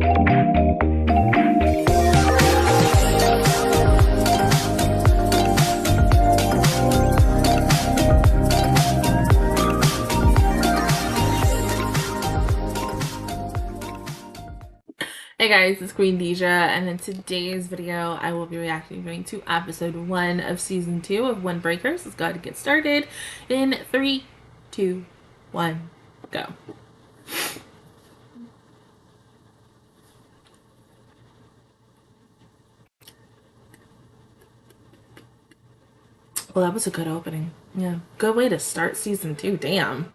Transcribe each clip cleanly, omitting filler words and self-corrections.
Hey guys, it's Queendija, and in today's video, I will be reacting to episode 1 of season 2 of Windbreakers. Let's go ahead and get started in 3, 2, 1, go. Well, that was a good opening. Yeah, good way to start season 2. Damn.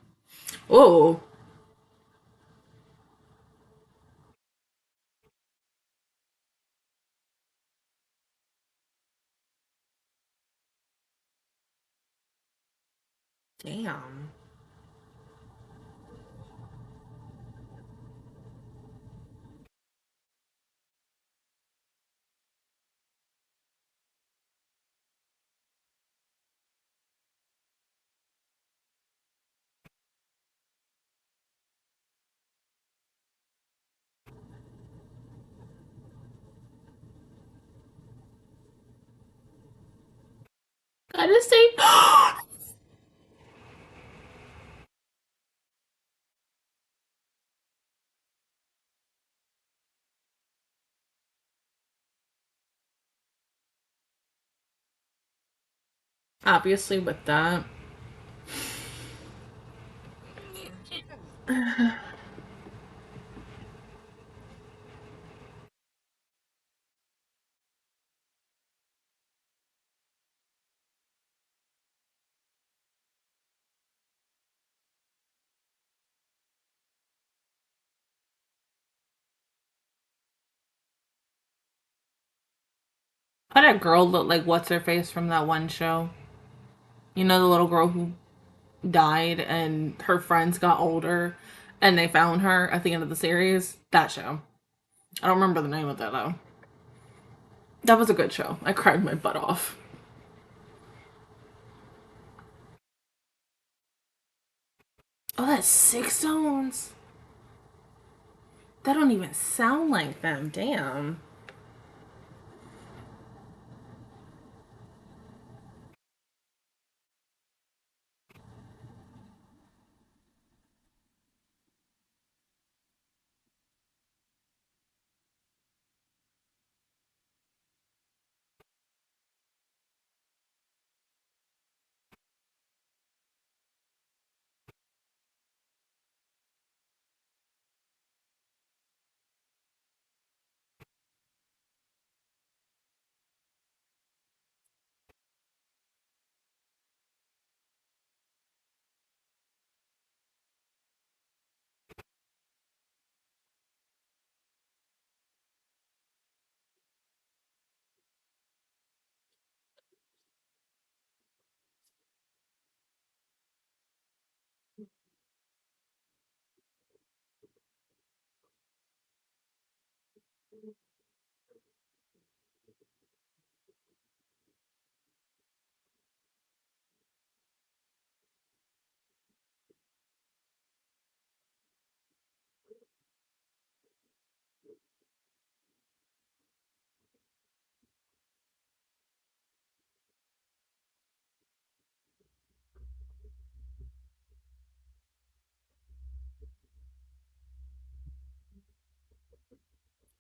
Oh, damn. Gotta say, obviously, with that. Why that girl look like what's her face from that one show? You know, the little girl who died and her friends got older and they found her at the end of the series. That show. I don't remember the name of that though. That was a good show. I cried my butt off. Oh, that's Six Zones. That don't even sound like them. Damn.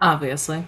Obviously.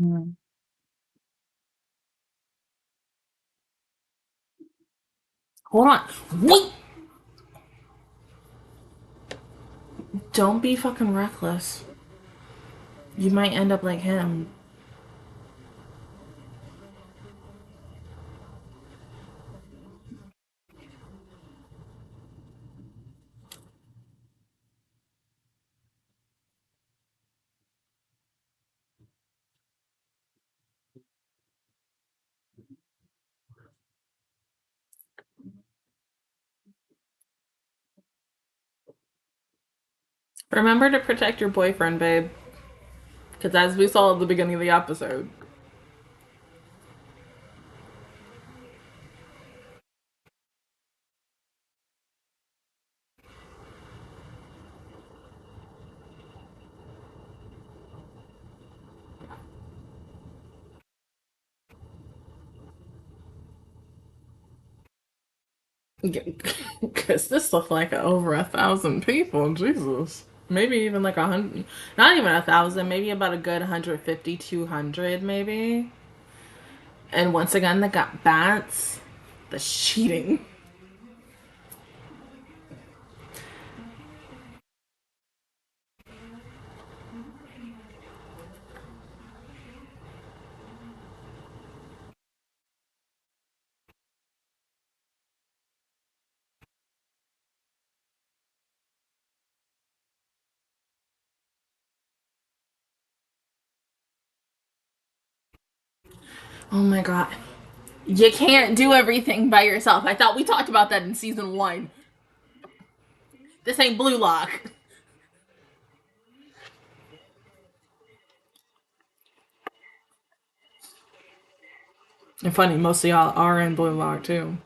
Mm. Hold on. Wait! Don't be fucking reckless. You might end up like him. Remember to protect your boyfriend, babe. Because as we saw at the beginning of the episode. Because this looked like over 1,000 people. Jesus. Maybe even like 100. Not even 1,000. Maybe about a good 150, 200, maybe. And once again, they got bats. The cheating. Oh my god. You can't do everything by yourself. I thought we talked about that in season 1. This ain't Blue Lock. And funny, most of y'all are in Blue Lock too.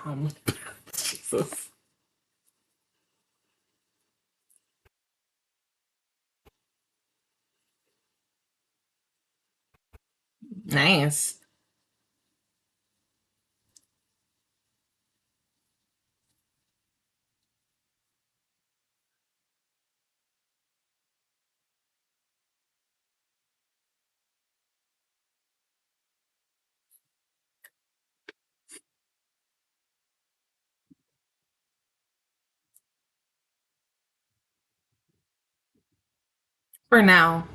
Um, Jesus. Nice. For now.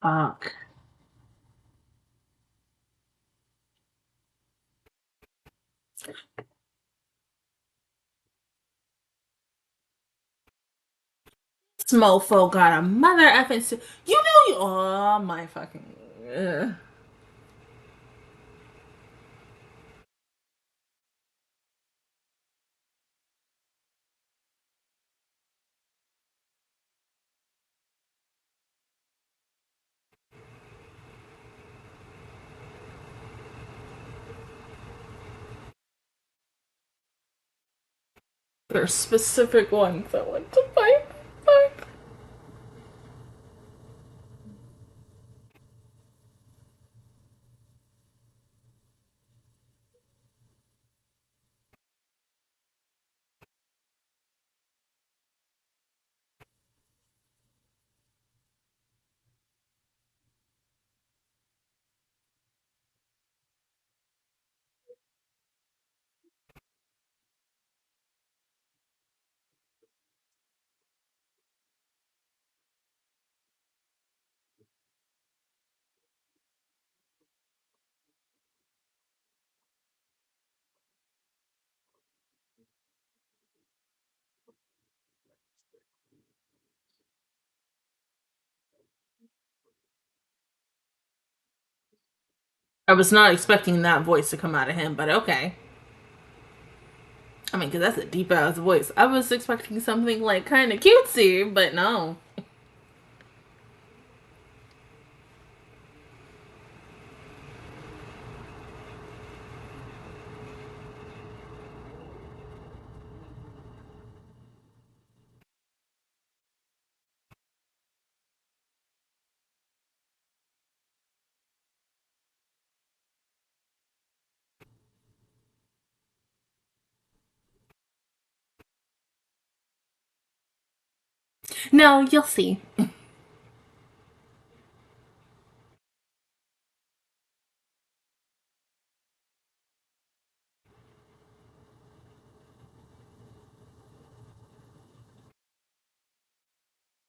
Fuck. This mofo got a mother effing. You know you. Oh my fucking. Ugh. There's specific ones that want to fight. Fuck. I was not expecting that voice to come out of him, but okay. I mean, because that's a deep ass voice. I was expecting something like kind of cutesy, but no. No, you'll see.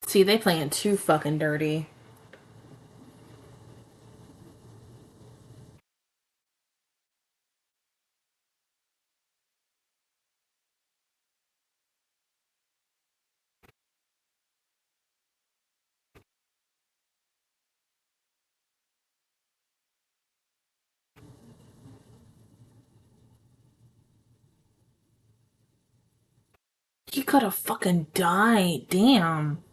See, they playing too fucking dirty. He could have fucking died. Damn.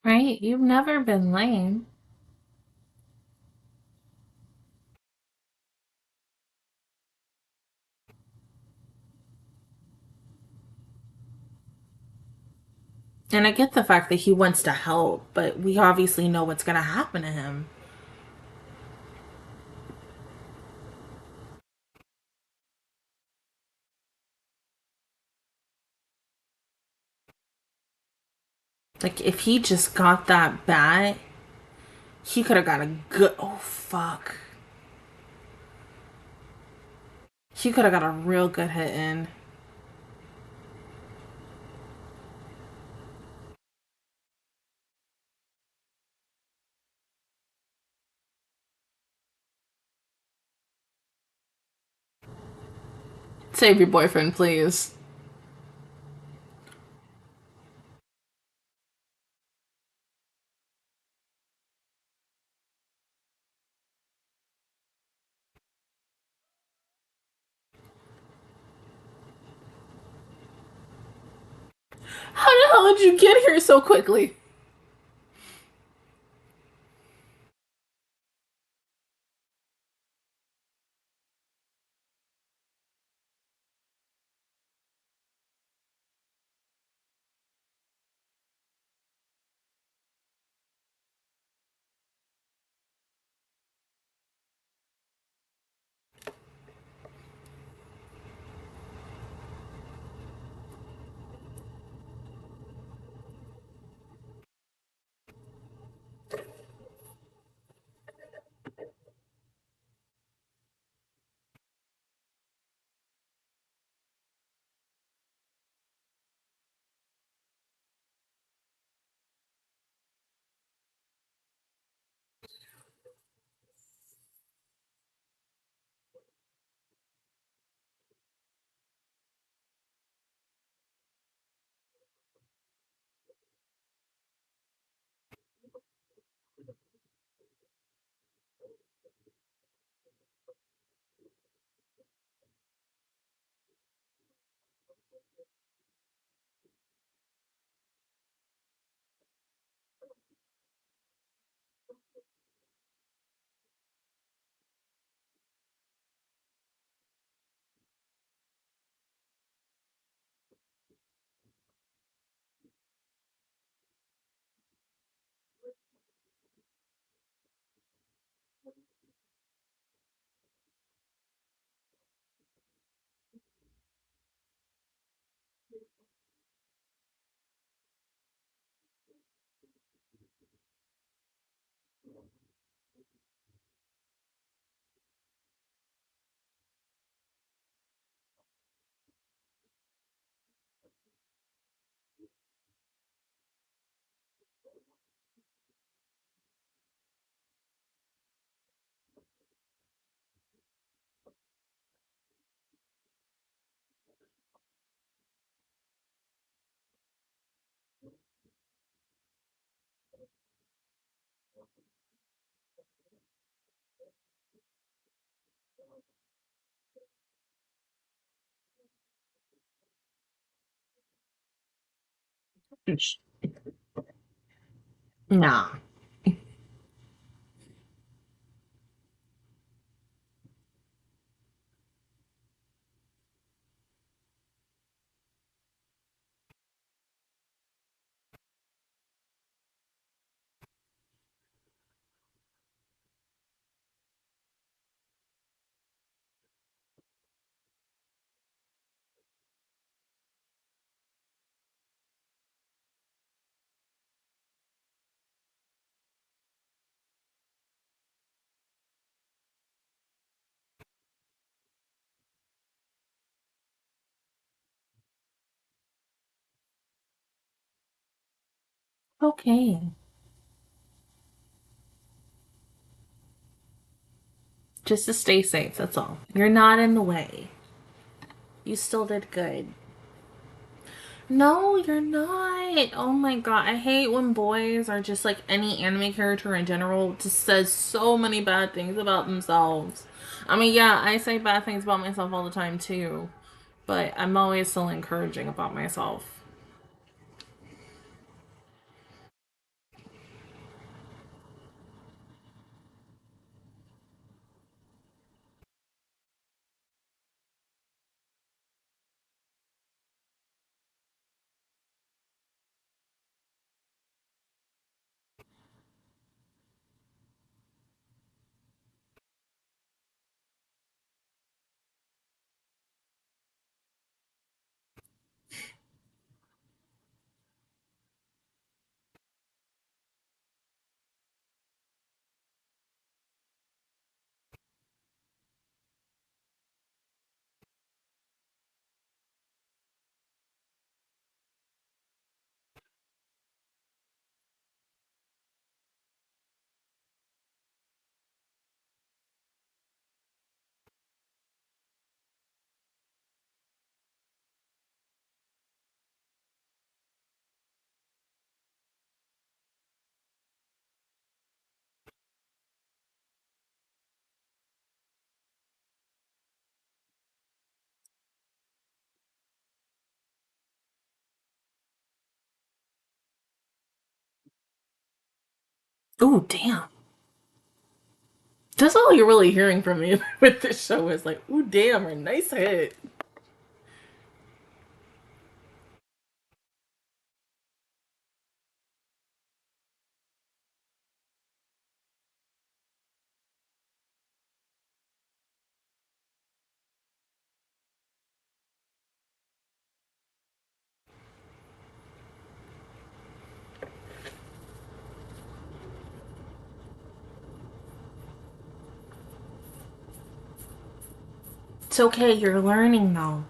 Right? You've never been lame. And I get the fact that he wants to help, but we obviously know what's gonna happen to him. Like, if he just got that bat, he could have got a good. Oh, fuck. He could have got a real good hit in. Save your boyfriend, please. How the hell did you get here so quickly? Nah. Okay. Just to stay safe, that's all. You're not in the way. You still did good. No, you're not. Oh my god. I hate when boys are just like any anime character in general just says so many bad things about themselves. I mean, yeah, I say bad things about myself all the time too, but I'm always still encouraging about myself. Ooh, damn. That's all you're really hearing from me with this show is like, ooh, damn, a nice hit. It's okay, you're learning though.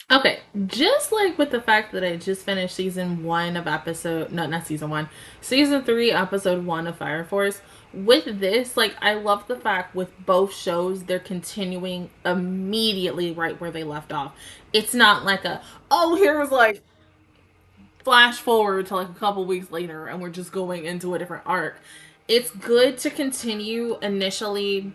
Okay, just like with the fact that I just finished season one of episode, no, not season one, season three, episode one of Fire Force. With this, like, I love the fact with both shows, they're continuing immediately right where they left off. It's not like a, oh, here's like flash forward to like a couple weeks later and we're just going into a different arc. It's good to continue initially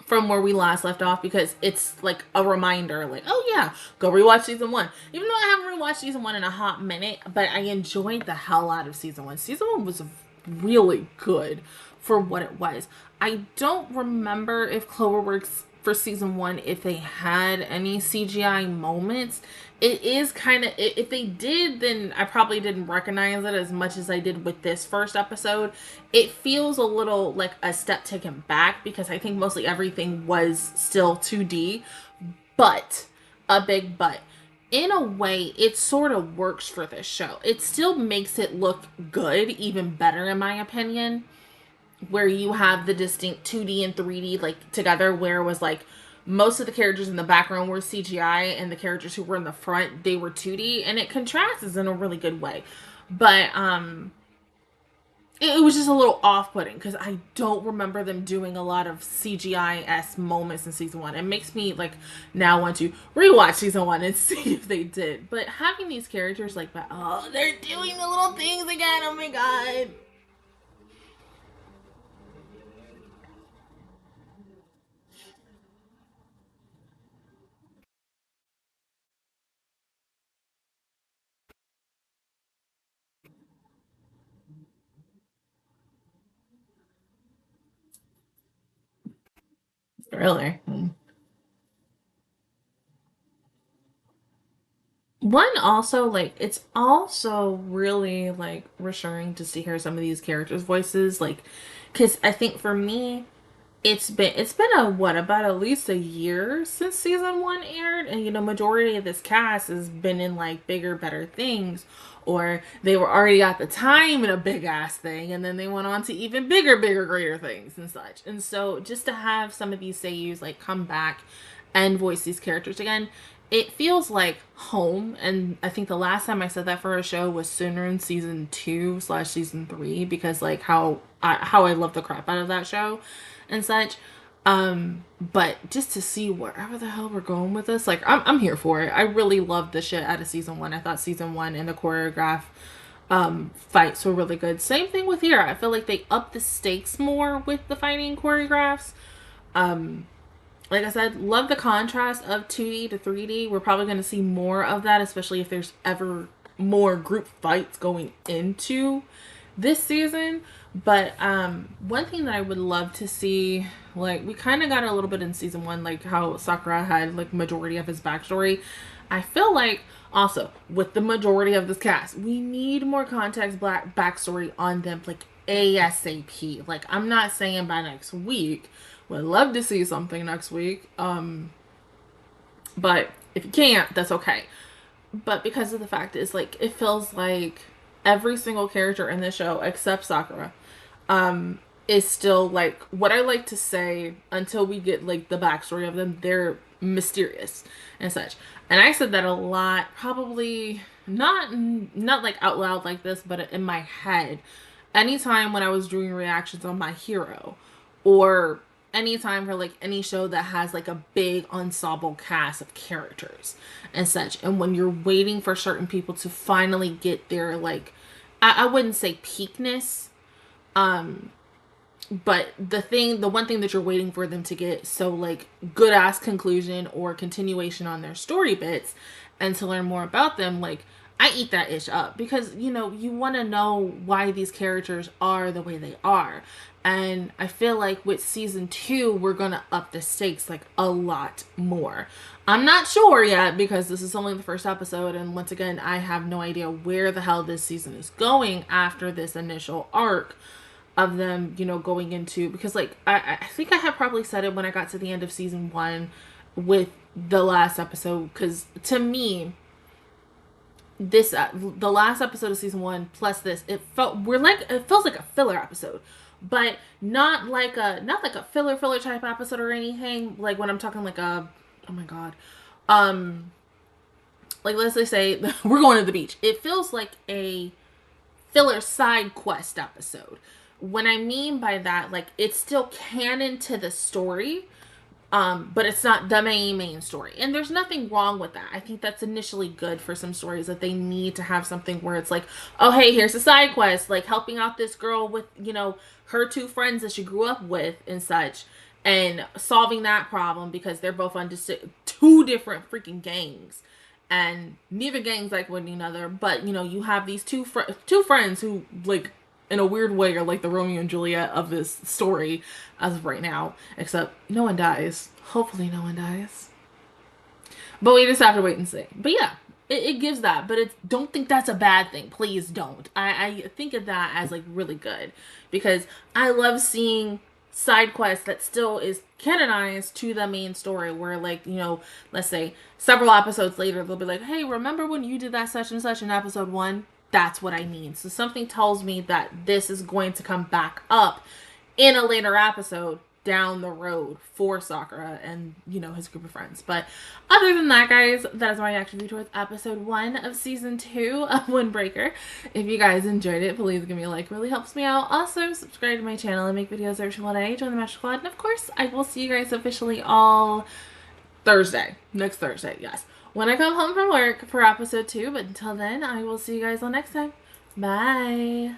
from where we last left off because it's like a reminder, like, oh yeah, go rewatch season one. Even though I haven't rewatched season one in a hot minute, but I enjoyed the hell out of season one. Season one was really good for what it was. I don't remember if Cloverworks for season 1 if they had any CGI moments. It is kind of, if they did, then I probably didn't recognize it as much as I did with this first episode. It feels a little like a step taken back because I think mostly everything was still 2D, but a big but. In a way, it sort of works for this show. It still makes it look good, even better in my opinion, where you have the distinct 2D and 3D like together, where it was like most of the characters in the background were CGI and the characters who were in the front, they were 2D, and it contrasts in a really good way. But it was just a little off-putting because I don't remember them doing a lot of CGI-esque moments in season 1. It makes me like now want to rewatch season 1 and see if they did. But having these characters like that, oh, they're doing the little things again. Oh my god. Really? One also, like, it's also really like reassuring just to hear some of these characters' voices, like, because I think for me, it's been a what, about at least a year since season 1 aired, and majority of this cast has been in like bigger, better things, or they were already at the time in a big ass thing, and then they went on to even bigger, bigger, greater things and such. And so just to have some of these seiyus like come back and voice these characters again, it feels like home. And I think the last time I said that for a show was sooner in season 2 slash season 3, because like how I love the crap out of that show and such. But just to see wherever the hell we're going with this, like I'm here for it. I really loved the shit out of season 1. I thought season 1 and the choreograph fights were really good. Same thing with here. I feel like they upped the stakes more with the fighting choreographs. Like I said, love the contrast of 2D to 3D. We're probably going to see more of that, especially if there's ever more group fights going into this season. But one thing that I would love to see, like we kind of got a little bit in season 1, like how Sakura had like majority of his backstory. I feel like also with the majority of this cast, we need more context, backstory on them, like ASAP. Like I'm not saying by next week. Would love to see something next week. But if you can't, that's okay. But because of the fact is like it feels like every single character in the show except Sakura is still like what I like to say until we get like the backstory of them, they're mysterious and such. And I said that a lot, probably not like out loud like this, but in my head. Anytime when I was doing reactions on My Hero, or anytime for like any show that has like a big ensemble cast of characters and such, and when you're waiting for certain people to finally get their like I wouldn't say peakness, but the one thing that you're waiting for them to get, so like good ass conclusion or continuation on their story bits, and to learn more about them, like I eat that ish up, because you want to know why these characters are the way they are. And I feel like with season 2, we're gonna up the stakes like a lot more. I'm not sure yet because this is only the first episode, and once again, I have no idea where the hell this season is going after this initial arc of them, going into, because like I think I had probably said it when I got to the end of season 1 with the last episode, because to me, this the last episode of season 1 plus this, it feels like a filler episode, but not like a filler type episode or anything. Like when I'm talking like a, oh my god, like let's just say we're going to the beach, it feels like a filler side quest episode. What I mean by that, like it's still canon to the story, but it's not the main story. And there's nothing wrong with that. I think that's initially good for some stories, that they need to have something where it's like, oh, hey, here's a side quest, like helping out this girl with, her 2 friends that she grew up with and such, and solving that problem because they're both on 2 different freaking gangs. And neither gangs like one another, but, you have these two friends who, like, in a weird way, are like the Romeo and Juliet of this story as of right now. Except no one dies. Hopefully no one dies. But we just have to wait and see. But yeah, it gives that. But don't think that's a bad thing. Please don't. I think of that as like really good. Because I love seeing side quest that still is canonized to the main story, where like, you know, let's say several episodes later they'll be like, hey, remember when you did that such and such in episode 1? That's what I mean. So something tells me that this is going to come back up in a later episode down the road for Sakura and, you know, his group of friends. But other than that, guys, that is my reaction video towards episode 1 of season 2 of Windbreaker. If you guys enjoyed it, please give me a like. It really helps me out. Also, subscribe to my channel. I make videos every single day. Join the Mesh Squad. And of course, I will see you guys officially all Thursday. Next Thursday, yes. When I come home from work for episode 2. But until then, I will see you guys all next time. Bye.